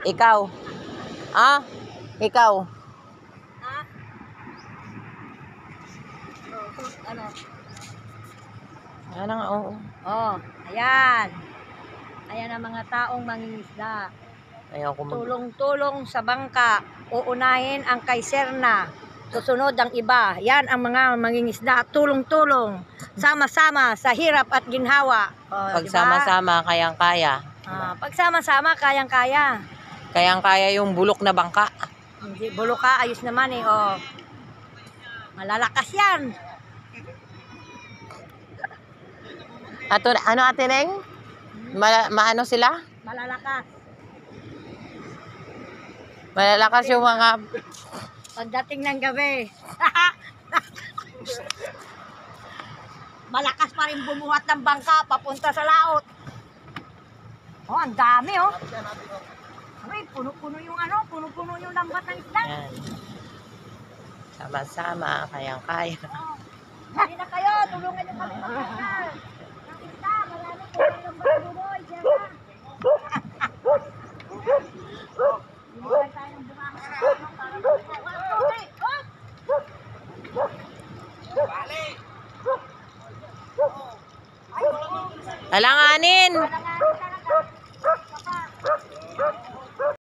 Ikaw. Ah? Ikaw. Ha? Ano? Ano nga, oo. Oh, ayan. Ayan ang mga taong mangingisda. Ayaw ko mag... Tulong-tulong sa bangka. Uunahin ang kay Serna. Susunod ang iba. Yan ang mga mangingisda. Tulong-tulong. Sama-sama sa hirap at ginhawa. Oh, Pagsama-sama, kayang-kaya. pagsama-sama, kayang-kaya. Kayang-kaya yung bulok na bangka. Hindi, bulo ka, ayos naman eh. Oh. Malalakas yan. Ato, ano Ate Neng? Maano sila? Malalakas. Malalakas yung mga... Pagdating ng gabi. Malakas pa rin bumuhat ng bangka papunta sa laot. Oh, ang dami oh. Ay, puno-puno yung ano, puno-puno yung lambat ng isda. Yan. Sama-sama, kayang-kaya. Oh. Hindi na kayo, tulungan niyo kami mag-isda. Ng isda, marami po kayong magbuboy. Diyan na. Bumuhay tayo ng bumangan sa ano para mag-isda. Alanganin!